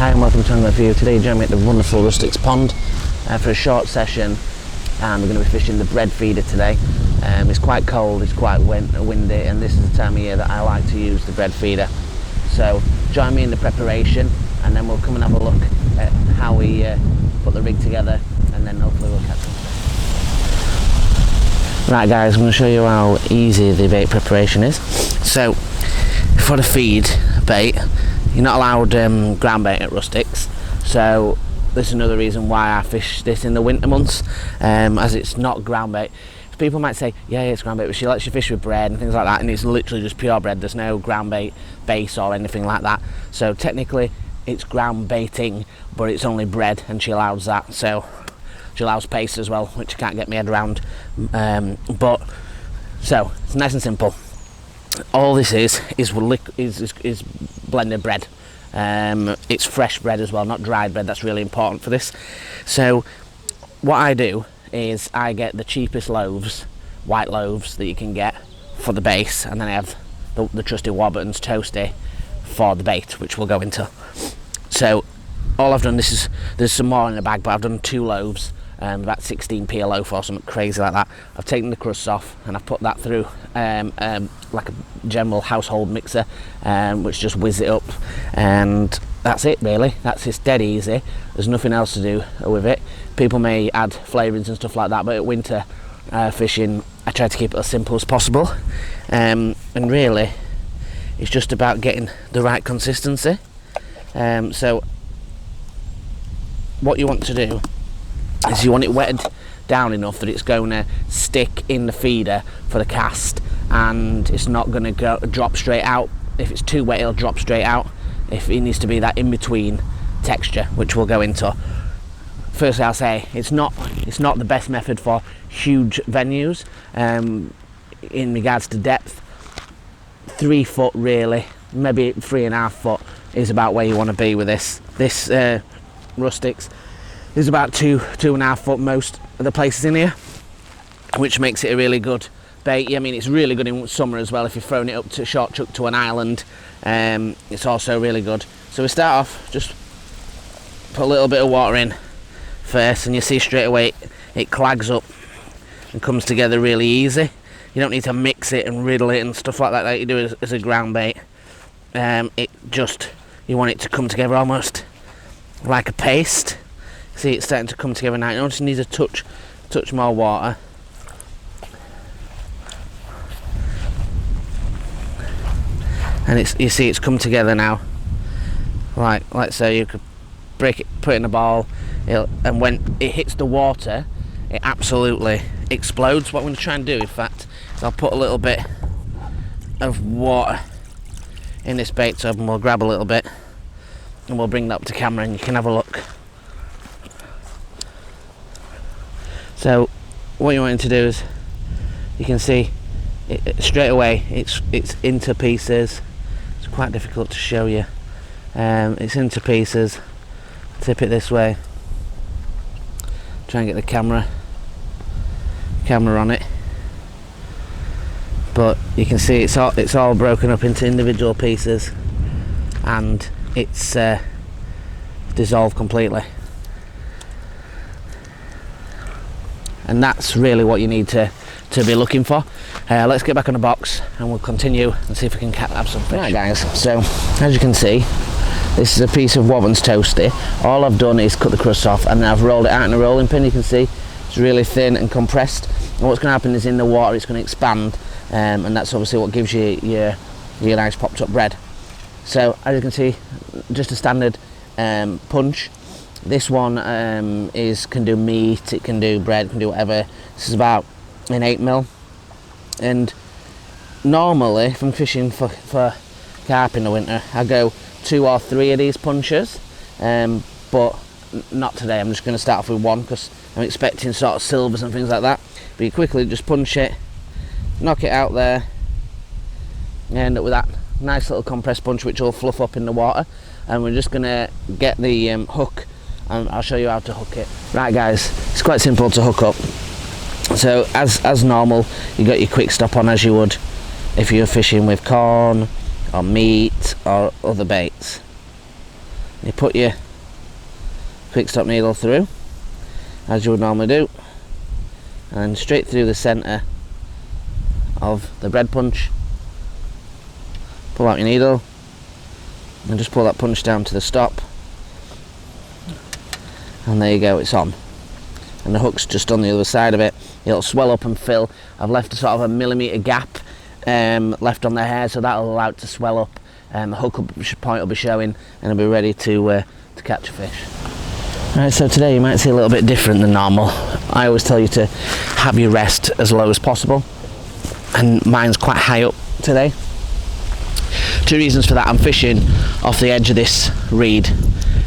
Hi and welcome to Angler View. Today join me at the wonderful Rustics Pond for a short session, and we're going to be fishing the bread feeder today. It's quite cold, it's quite windy, and this is the time of year that I like to use the bread feeder. So join me in the preparation, and then we'll come and have a look at how we put the rig together, and then hopefully we'll catch some fish. Right guys, I'm going to show you how easy the bait preparation is. So for the feed bait, you're not allowed ground bait at Rustics, so this is another reason why I fish this in the winter months, as it's not ground bait. People might say, yeah, it's ground bait, but she lets you fish with bread and things like that, and it's literally just pure bread. There's no ground bait base or anything like that, so technically it's ground baiting, but it's only bread, and she allows that. So she allows paste as well, which I can't get my head around, but so it's nice and simple. All this is blended bread. It's fresh bread as well, not dried bread. That's really important for this. So what I do is I get the cheapest loaves, white loaves that you can get for the base, and then I have the trusty Warburton's Toasty for the bait, which we'll go into. So all I've done, there's some more in the bag, but I've done 2 loaves, about 16p a loaf or something crazy like that. I've taken the crusts off and I've put that through like a general household mixer, which just whiz it up, and that's it really. It's dead easy. There's nothing else to do with it. People may add flavourings and stuff like that, but at winter fishing I try to keep it as simple as possible, and really it's just about getting the right consistency. So what you want to do is you want it wetted down enough that it's going to stick in the feeder for the cast, and it's not going to drop straight out. If it's too wet, it'll drop straight out. If it needs to be that in between texture, which we'll go into. Firstly, I'll say it's not the best method for huge venues. In regards to depth, 3 foot really, maybe 3.5 foot is about where you want to be with this. This Rustics is about 2.5 foot most of the places in here, which makes it a really good bait. I mean, it's really good in summer as well if you're throwing it up to short chuck to an island. It's also really good. So we start off, just put a little bit of water in first, and you see straight away it clags up and comes together really easy. You don't need to mix it and riddle it and stuff like that like you do as a ground bait. You want it to come together almost like a paste. See, it's starting to come together now. You just need a touch more water. And you see it's come together now. Like so, you could break it, put it in a ball, and when it hits the water, it absolutely explodes. What I'm going to try and do, in fact, is I'll put a little bit of water in this bait tub, and we'll grab a little bit, and we'll bring that up to camera, and you can have a look. So what you want to do is, you can see straight away it's into pieces. It's quite difficult to show you. It's into pieces. Tip it this way. Try and get the camera on it. But you can see it's all broken up into individual pieces, and it's dissolved completely. And that's really what you need to be looking for. Let's get back on the box and we'll continue and see if we can have some fish. Right guys, so as you can see, this is a piece of Warburton's Toasty. All I've done is cut the crust off, and then I've rolled it out in a rolling pin. You can see it's really thin and compressed, and what's going to happen is in the water it's going to expand, and that's obviously what gives you your nice popped up bread. So as you can see, just a standard punch. This one can do meat, it can do bread, it can do whatever. This is about an 8mm, and normally if I'm fishing for carp in the winter I go 2 or 3 of these punches, but not today. I'm just going to start off with 1 because I'm expecting sort of silvers and things like that. But you quickly just punch it, knock it out there, and end up with that nice little compressed punch which will fluff up in the water. And we're just going to get the hook, and I'll show you how to hook it. Right guys, it's quite simple to hook up. So as normal, you got your quick stop on as you would if you're fishing with corn or meat or other baits. You put your fixed top needle through, as you would normally do, and straight through the centre of the bread punch. Pull out your needle and just pull that punch down to the stop, and there you go, it's on. And the hook's just on the other side of it. It'll swell up and fill. I've left a sort of a millimetre gap left on the hair, so that'll allow it to swell up. The hook point will be showing, and it'll be ready to catch a fish. Alright, so today you might see a little bit different than normal. I always tell you to have your rest as low as possible, and mine's quite high up today. Two reasons for that: I'm fishing off the edge of this reed,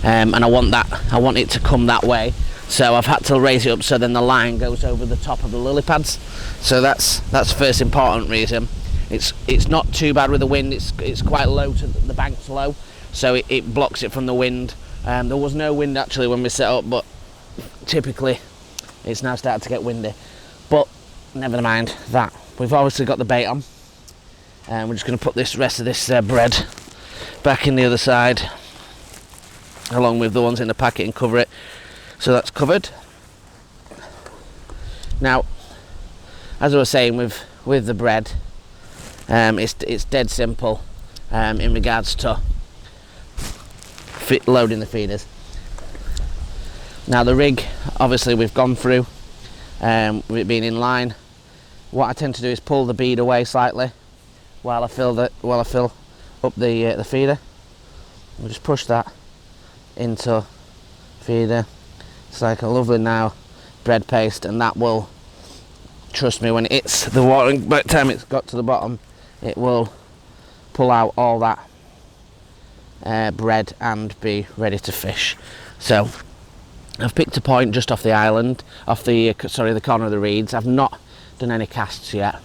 and I want it to come that way. So I've had to raise it up so then the line goes over the top of the lily pads. So that's the first important reason. It's not too bad with the wind. It's quite low, to the bank's low, so it blocks it from the wind. There was no wind actually when we set up, but typically it's now started to get windy. But never mind that. We've obviously got the bait on, and we're just going to put this rest of this bread back in the other side, along with the ones in the packet, and cover it. So that's covered. Now, as I was saying with the bread, it's dead simple in regards to loading the feeders. Now the rig, obviously we've gone through with it being in line. What I tend to do is pull the bead away slightly while I fill up the feeder. I'll just push that into feeder. It's like a lovely now bread paste, and that will, trust me, when it hits the water, by the time it's got to the bottom, it will pull out all that bread and be ready to fish. So I've picked a point just off the island, off the corner of the reeds. I've not done any casts yet,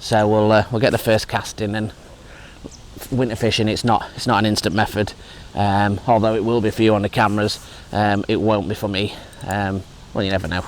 so we'll get the first cast in. And winter fishing, it's not an instant method, although it will be for you on the cameras. It won't be for me. Well, you never know.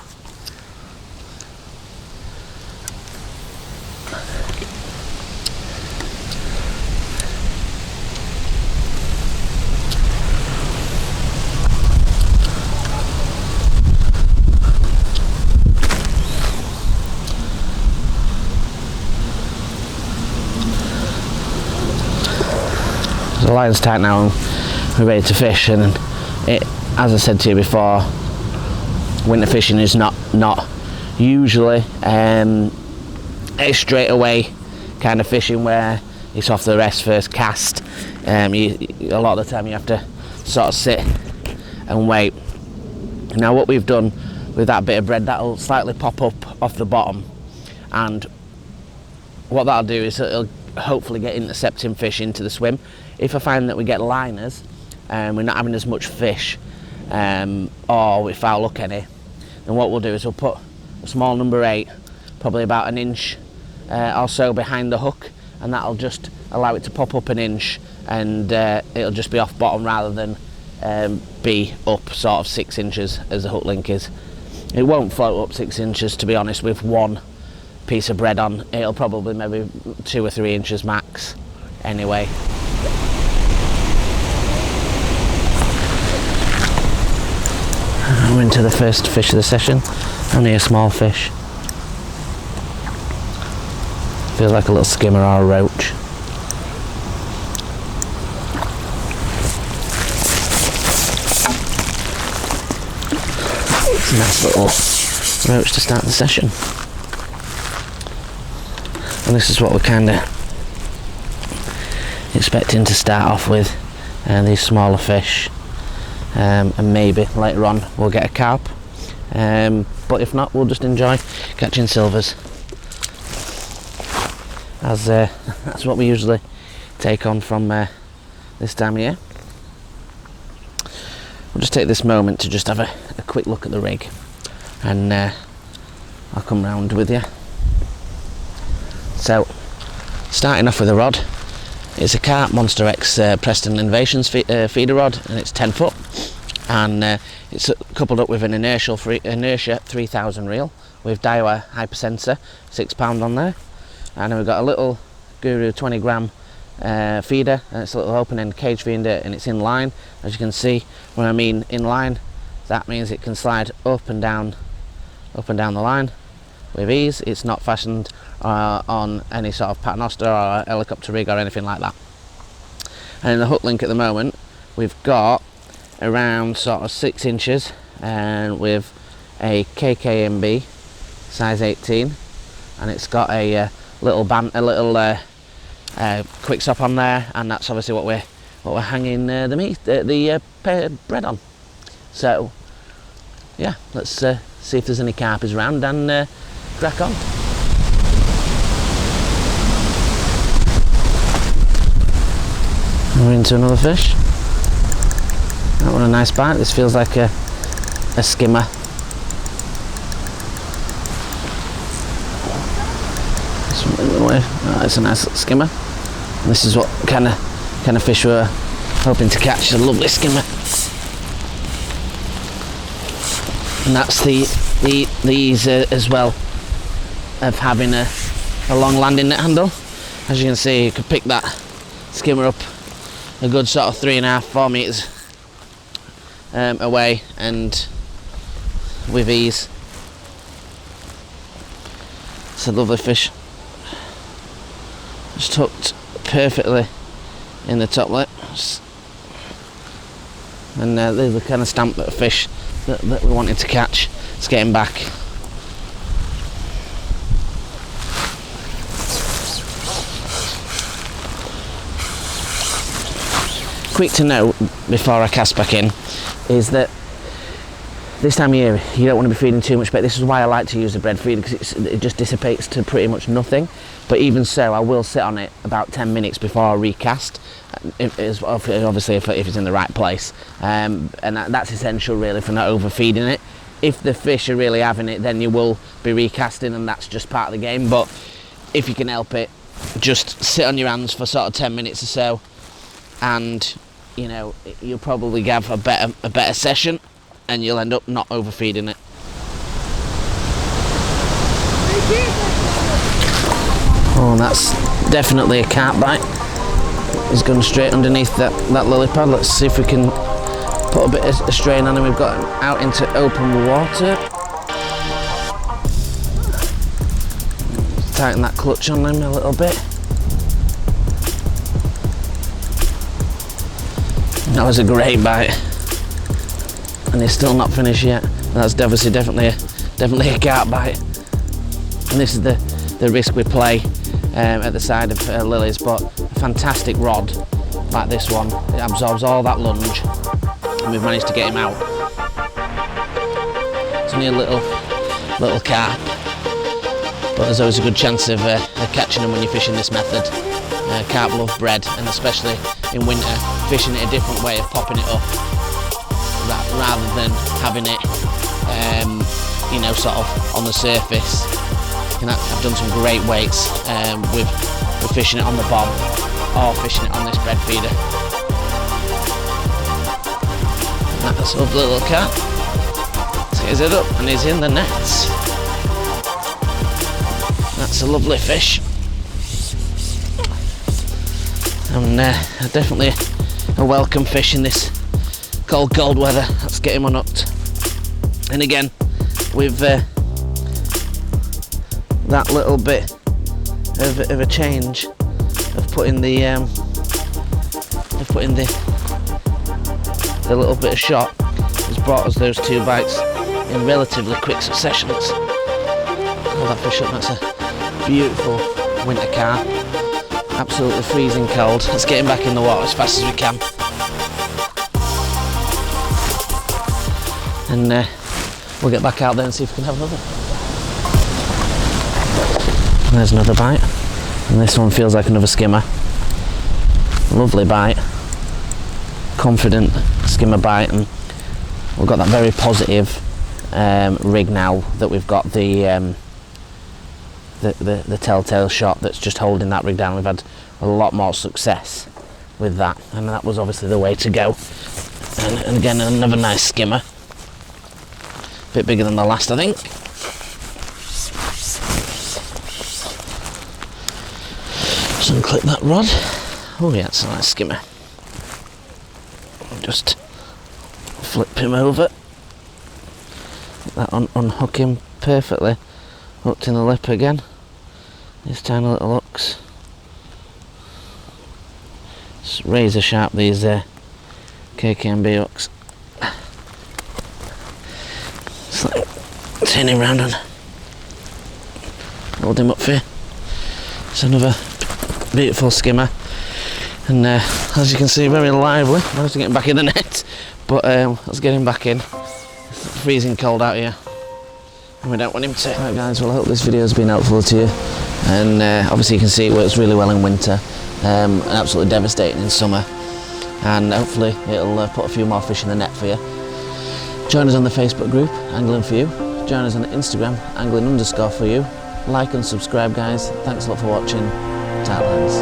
The line's tight now and we're ready to fish, and as I said to you before, winter fishing is not usually a straight away kind of fishing where it's off the rest first cast. A lot of the time you have to sort of sit and wait. Now what we've done with that bit of bread, that'll slightly pop up off the bottom, and what that'll do is it'll hopefully get intercepting fish into the swim. If I find that we get liners and we're not having as much fish, or if I look any, then what we'll do is we'll put a small number 8, probably about an inch or so behind the hook, and that'll just allow it to pop up an inch, and it'll just be off bottom rather than be up sort of 6 inches as the hook link is. It won't float up 6 inches, to be honest, with one piece of bread on. It'll probably maybe 2 or 3 inches max anyway. We're into the first fish of the session. Only a small fish. Feels like a little skimmer or a roach. It's a nice little roach to start the session. And this is what we're kind of expecting to start off with, these smaller fish. And maybe later on we'll get a carp, but if not, we'll just enjoy catching silvers, as that's what we usually take on from this time of year. We'll just take this moment to just have a quick look at the rig, and I'll come round with you. So, starting off with a rod, it's a Carp Monster X Preston Innovations feeder rod, and it's 10 foot, and it's coupled up with an Inertia 3000 reel with Daiwa Hypersensor, £6 on there, and then we've got a little Guru 20 gram feeder, and it's a little open-end cage feeder, and it's in line. As you can see, when I mean in line, that means it can slide up and down the line with ease. It's not fastened on any sort of paternoster or helicopter rig or anything like that. And in the hook link at the moment, we've got around sort of 6 inches, and with a KKMB size 18, and it's got a little quick stop on there, and that's obviously what we're hanging the bread on. So yeah, let's see if there's any carpers around and crack on. We're into another fish. That one a nice bite. This feels like a skimmer. It's a nice little skimmer. And this is what kind of fish we're hoping to catch. A lovely skimmer. And that's the ease as well of having a long landing net handle. As you can see, you could pick that skimmer up a good sort of 3.5-4 meters away, and with ease. It's a lovely fish. It's tucked perfectly in the top lip, and they're the kind of stamp of fish that we wanted to catch. It's getting back. Quick to note before I cast back in is that this time of year you don't want to be feeding too much bait. This is why I like to use the bread feeder, because it just dissipates to pretty much nothing. But even so, I will sit on it about 10 minutes before I recast, obviously if it's in the right place, and that's essential really for not overfeeding it. If the fish are really having it, then you will be recasting, and that's just part of the game. But if you can help it, just sit on your hands for sort of 10 minutes or so, and you know, you'll probably have a better session, and you'll end up not overfeeding it. Oh, that's definitely a carp bite. He's gone straight underneath that lily pad. Let's see if we can put a bit of strain on him. We've got him out into open water. Tighten that clutch on him a little bit. That was a great bite, and he's still not finished yet. That's obviously definitely a carp bite, and this is the risk we play at the side of lilies. But a fantastic rod like this one, it absorbs all that lunge, and we've managed to get him out. It's only a little carp, but there's always a good chance of catching them when you're fishing this method. Carp love bread, and especially in winter, fishing it a different way of popping it up, rather than having it you know, sort of on the surface. I've done some great weights with fishing it on the bob or fishing it on this bread feeder. And that's a lovely little cat. Let's get his head up, and he's in the nets. That's a lovely fish. And definitely a welcome fish in this cold weather. Let's get him unhooked. And again, with that little bit of a change of putting the little bit of shot has brought us those 2 bites in relatively quick succession. Let's pull that fish up. That's a beautiful winter carp. Absolutely freezing cold. Let's get him back in the water as fast as we can. And we'll get back out there and see if we can have another. There's another bite. And this one feels like another skimmer. Lovely bite. Confident skimmer bite, and we've got that very positive rig now that we've got the telltale shot that's just holding that rig down. We've had a lot more success with that, and that was obviously the way to go. And again, another nice skimmer, a bit bigger than the last, I think. Just unclip that rod. Oh yeah, it's a nice skimmer. Just flip him over. That unhook him perfectly. Hooked in the lip again. These tiny little hooks. It's razor sharp, these KKMB hooks. Just like turn him round and hold him up for you. It's another beautiful skimmer, and as you can see, very lively. Managed to get him back in the net, but let's get him back in. It's freezing cold out here, and we don't want him to. Right guys, well I hope this video has been helpful to you, and obviously you can see it works really well in winter, and absolutely devastating in summer, and hopefully it'll put a few more fish in the net for you. Join us on the Facebook group, Angling For You. Join us on Instagram, angling_for_you. Like and subscribe guys. Thanks a lot for watching. Tight lines.